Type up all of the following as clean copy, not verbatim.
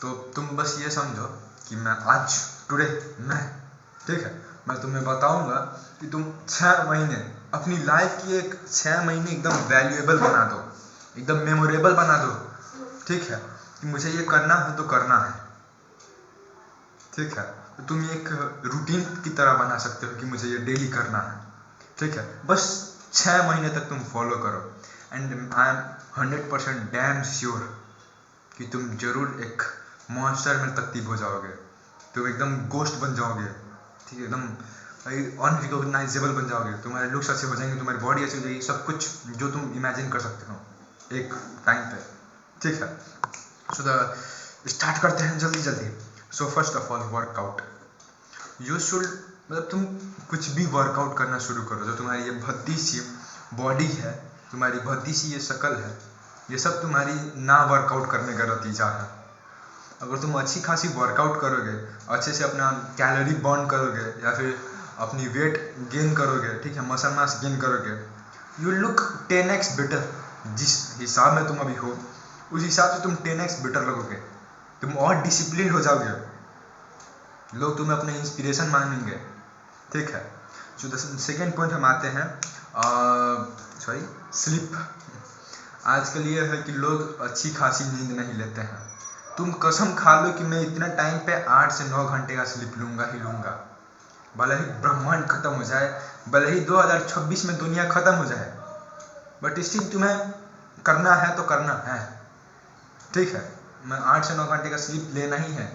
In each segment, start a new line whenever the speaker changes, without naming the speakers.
तो तुम बस ये समझो कि मैं आज टुडे मैं, ठीक है, मैं तुम्हें बताऊंगा कि तुम 6 महीने अपनी लाइफ की, एक 6 महीने एकदम वैल्यूएबल बना दो, एकदम मेमोरेबल बना दो, ठीक है, कि मुझे ये करना है तो करना है, ठीक है। तो तुम एक रूटीन की तरह बना सकते हो कि मुझे ये डेली करना है, ठीक है। बस 6 महीने तक तुम फॉलो करो and I am 100% damn sure कि तुम जरूर एक मॉन्स्टर में तब्दील हो जाओगे, तुम एकदम गोस्ट बन जाओगे, ठीक है, एकदम अनरिकॉग्नाइजेबल बन जाओगे, तुम्हारे लुक्स अच्छे हो जाएंगे, तुम्हारी बॉडी अच्छी हो जाएगी, सब कुछ जो तुम इमेजिन कर सकते हो एक टाइम पे, ठीक है। सो द स्टार्ट करते हैं जल्दी जल्दी। So first of all workout, you should, मतलब तुम कुछ भी वर्कआउट करना शुरू करो। जो तुम्हारी ये भद्दी सी बॉडी है, तुम्हारी भद्दी सी ये शक्ल है, ये सब तुम्हारी ना वर्कआउट करने का नतीजा है। अगर तुम अच्छी खासी वर्कआउट करोगे, अच्छे से अपना कैलोरी बर्न करोगे या फिर अपनी वेट गेन करोगे, ठीक है, मसल मास गेन करोगे, यू लुक 10x बेटर। जिस हिसाब में तुम अभी हो उस हिसाब से तुम 10x बेटर लगोगे, तुम और डिसिप्लिन हो जाओगे, लोग तुम्हें अपने इंस्पिरेशन मानेंगे, ठीक है। जो सेकेंड पॉइंट हम आते हैं, स्लीप। आजकल ये है कि लोग अच्छी खासी नींद नहीं लेते हैं। तुम कसम खा लो कि मैं इतना टाइम पे 8 से 9 घंटे का स्लीप लूँगा ही लूँगा, भले ही ब्रह्मांड खत्म हो जाए, भले ही 2026 में दुनिया खत्म हो जाए, बट स्टिल तुम्हें करना है तो करना है, ठीक है। मैं 8 से 9 घंटे का स्लीप लेना ही है।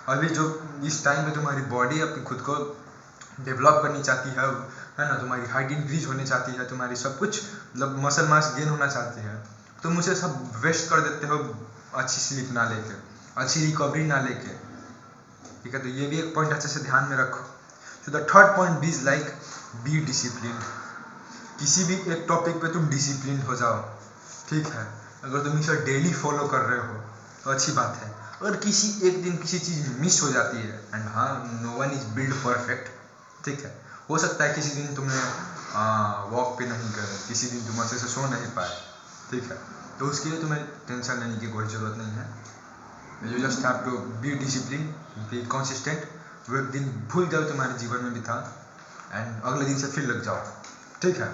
अभी जो इस टाइम पे तुम्हारी बॉडी अपनी खुद को डेवलप करनी चाहती है ना, तुम्हारी हाइट इंक्रीज होने चाहती है, तुम्हारी सब कुछ मतलब मसल मास गेन होना चाहती है, तुम उसे सब वेस्ट कर देते हो अच्छी स्लीप ना लेके, अच्छी रिकवरी ना लेके, ठीक है। तो ये भी एक पॉइंट अच्छे से ध्यान में रखो। So the third point is like be discipline. किसी भी एक टॉपिक पे तुम डिसिप्लिन हो जाओ, ठीक है। अगर तुम इसे डेली फॉलो कर रहे हो तो अच्छी बात है। अगर किसी एक दिन किसी चीज़ मिस हो जाती है, एंड हाँ, no one is build perfect, ठीक है, हो सकता है किसी दिन तुमने वॉक पे नहीं गए, किसी दिन तुम अच्छे से सो नहीं पाए, ठीक है, तो उसके लिए तुम्हें टेंशन लेने की कोई ज़रूरत नहीं है। You just have to be discipline, be consistent. वो एक दिन भूल जाओ तुम्हारे जीवन में भी था एंड अगले दिन से फिर लग जाओ, ठीक है।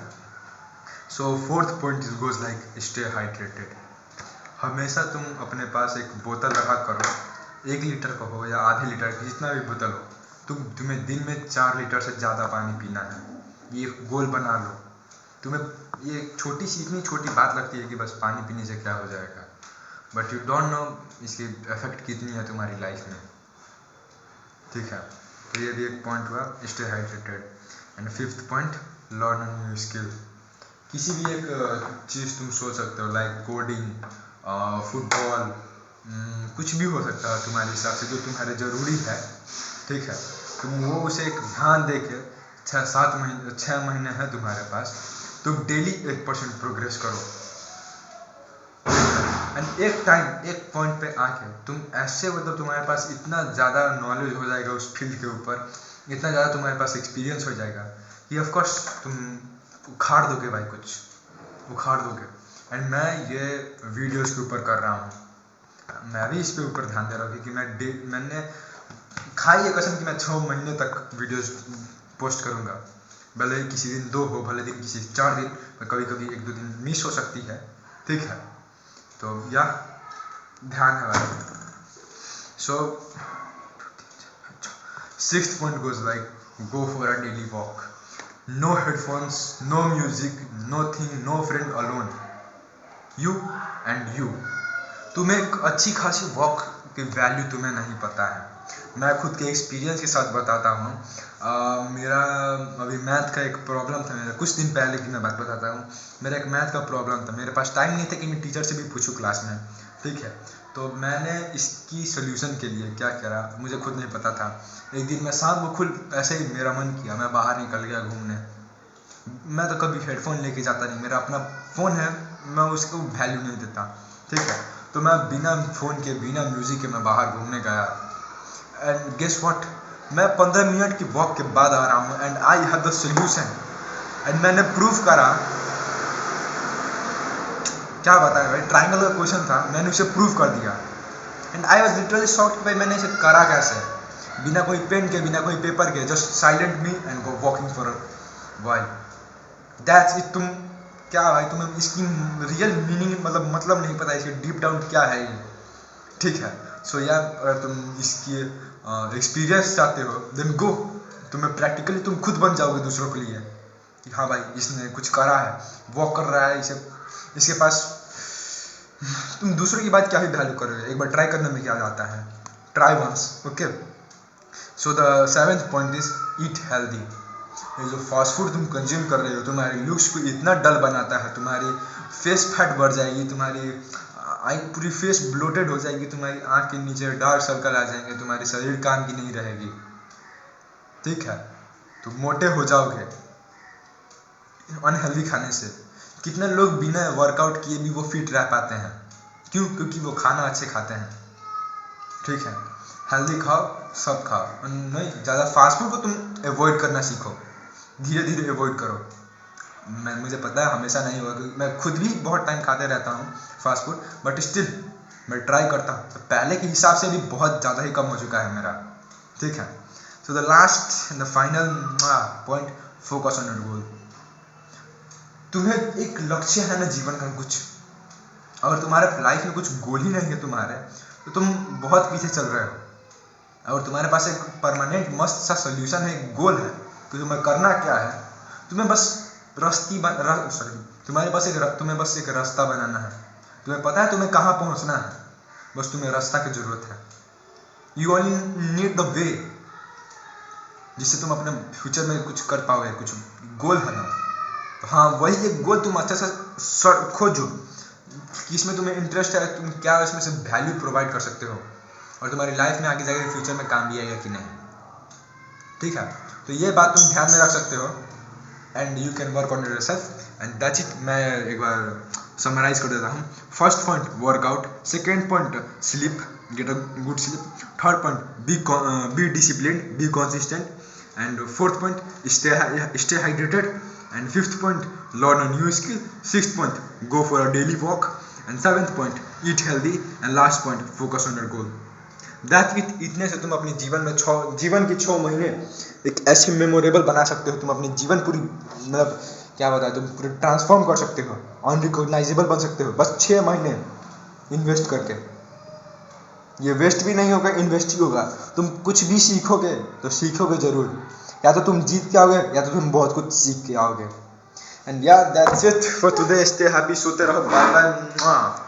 So fourth point is goes like stay hydrated. हमेशा तुम अपने पास एक बोतल रखा करो, 1 लीटर का हो या आधे लीटर की, जितना भी बोतल हो, तुम्हें दिन में 4 लीटर से ज़्यादा पानी पीना है, ये गोल बना लो। तुम्हें ये छोटी सी, इतनी छोटी बात लगती है कि बस पानी पीने से क्या हो जाएगा, बट यू डोंट नो इसकी इफेक्ट कितनी है तुम्हारी लाइफ में, ठीक है। तो ये भी एक पॉइंट हुआ, stay hydrated. And fifth point, learn a new skill. किसी भी एक चीज़ तुम सोच सकते हो, लाइक कोडिंग, फुटबॉल, कुछ भी हो सकता है तुम्हारे हिसाब से जो तुम्हारे ज़रूरी है, ठीक है। तुम वो उसे एक ध्यान दे के 6 महीने हैं तुम्हारे पास, तुम डेली 1% प्रोग्रेस करो, एंड एक टाइम, एक पॉइंट पे आके तुम ऐसे, मतलब तुम्हारे पास इतना ज़्यादा नॉलेज हो जाएगा उस फील्ड के ऊपर, इतना ज़्यादा तुम्हारे पास एक्सपीरियंस हो जाएगा कि ऑफकोर्स तुम उखाड़ दोगे भाई, कुछ उखाड़ दोगे। एंड मैं ये वीडियोस के ऊपर कर रहा हूँ, मैं भी इस पे ऊपर ध्यान दे रहा हूँ क्योंकि मैंने खाई है कसम कि मैं 6 महीने तक वीडियोस पोस्ट करूँगा, भले ही किसी दिन 2 हो, भले दिन किसी 4 दिन, कभी कभी 1-2 दिन मिस हो सकती है, ठीक है। तो या ध्यान है भाई। So 6th point goes like go for a daily walk. No headphones, no music, no thing, no friend, alone, you and you. तुम्हें एक अच्छी खासी वॉक की वैल्यू तुम्हें नहीं पता है। मैं खुद के एक्सपीरियंस के साथ बताता हूँ। मेरा अभी मैथ का एक प्रॉब्लम था, मेरा कुछ दिन पहले की मैं बात बताता हूँ। मेरा एक मैथ का प्रॉब्लम था, मेरे पास टाइम नहीं था कि मैं टीचर से भी पूछूँ क्लास में, ठीक है। तो मैंने इसकी सोल्यूशन के लिए क्या करा, मुझे खुद नहीं पता था। एक दिन मैं शाम को खुद ऐसे ही मेरा मन किया, मैं बाहर निकल गया घूमने। मैं तो कभी हेडफोन लेके जाता नहीं, मेरा अपना फ़ोन है, मैं उसको वैल्यू नहीं देता, ठीक है। तो मैं बिना फ़ोन के, बिना म्यूज़िक के मैं बाहर घूमने गया, एंड गेस व्हाट, मैं 15 मिनट की वॉक के बाद आ रहा हूँ and I have the solution, and मैंने प्रूफ करा। क्या बताया भाई, ट्राइंगल का क्वेश्चन था, मैंने उसे प्रूफ कर दिया। And I was literally shocked भाई मैंने इसे करा कैसे, बिना कोई पेन के, बिना कोई पेपर के, just silent me and go walking for while. That's it. तुम क्या भाई, तुम्हें इसकी रियल मीनिंग मतलब नहीं पता, इसकी डीप डाउन क्या है ये, ठीक है। सो यार अगर तुम इसकी एक्सपीरियंस चाहते हो देन गो, तुम्हें प्रैक्टिकली तुम खुद बन जाओगे दूसरों के लिए कि हाँ भाई इसने कुछ करा है, वॉक कर रहा है, इसके पास। तुम दूसरों की बात क्या ही वैल्यू करोगे, एक बार ट्राई करने में क्या जाता है, try once, okay. So the 7th point is eat healthy. ये जो फास्ट फूड तुम कंज्यूम कर रहे हो तुम्हारी लुक्स को इतना डल बनाता है, तुम्हारी फेस फैट बढ़ जाएगी, तुम्हारी आई पूरी फेस ब्लोटेड हो जाएगी, तुम्हारी आँख के नीचे डार्क सर्कल आ जाएंगे, तुम्हारी शरीर काम की नहीं रहेगी, ठीक है। तुम मोटे हो जाओगे अनहेल्दी खाने से। कितने लोग बिना वर्कआउट किए भी वो फिट रह पाते हैं, क्यों? क्योंकि वो खाना अच्छे खाते हैं, ठीक है। हेल्दी खाओ, सब खाओ, नहीं ज़्यादा फास्ट फूड को तुम अवॉइड करना सीखो, धीरे धीरे अवॉइड करो। मुझे पता है हमेशा नहीं होगा, क्योंकि मैं खुद भी बहुत टाइम खाते रहता हूँ फास्ट फूड, बट स्टिल मैं ट्राई करता हूँ। तो पहले के हिसाब से भी बहुत ज़्यादा ही कम हो चुका है मेरा, ठीक है। So the last and the final point, focus on your goal. तुम्हें एक लक्ष्य है ना जीवन का कुछ, अगर तुम्हारे लाइफ में कुछ गोल ही नहीं है तुम्हारे, तो तुम बहुत पीछे चल रहे हो। अगर तुम्हारे पास एक परमानेंट मस्त सा सोल्यूशन है, एक गोल है कि तुम्हें करना क्या है, तुम्हें बस तुम्हें बस एक रास्ता बनाना है। तुम्हें पता है तुम्हें कहाँ पहुँचना है, बस तुम्हें रास्ता की जरूरत है। You only need the way, जिससे तुम अपने फ्यूचर में कुछ कर पाओगे। कुछ गोल है ना, तो हाँ वही एक गोल तुम अच्छे से खोजो कि इसमें तुम्हें इंटरेस्ट है, तुम क्या इसमें से वैल्यू प्रोवाइड कर सकते हो और तुम्हारी लाइफ में आगे जाकर फ्यूचर में काम भी आएगा कि नहीं, ठीक है। तो ये बात तुम ध्यान में रख सकते हो and you can work on yourself and that's it. मैं एक बार समराइज कर देता हूँ। First point workout, second point sleep, get a good sleep, third point B discipline, be consistent, and fourth point stay hydrated, and fifth point learn a new skill, sixth point go for a daily walk, and seventh point eat healthy, and last point focus on your goal. That it. इतने से तुम अपने जीवन में जीवन के 6 महीने एक ऐसे मेमोरेबल बना सकते हो, तुम अपनी जीवन पूरी क्या बताए, तुम पूरे ट्रांसफॉर्म कर सकते हो, अनरिकॉग्नाइजेबल बन सकते हो, बस 6 महीने इन्वेस्ट करके। ये वेस्ट भी नहीं होगा, इन्वेस्ट ही होगा। तुम कुछ भी सीखोगे तो सीखोगे जरूर, या तो तुम जीत के आओगे या तो तुम बहुत कुछ सीख के आओगे। एंड या that's it for today. Stay happy, सोते रहो, बाय बाय।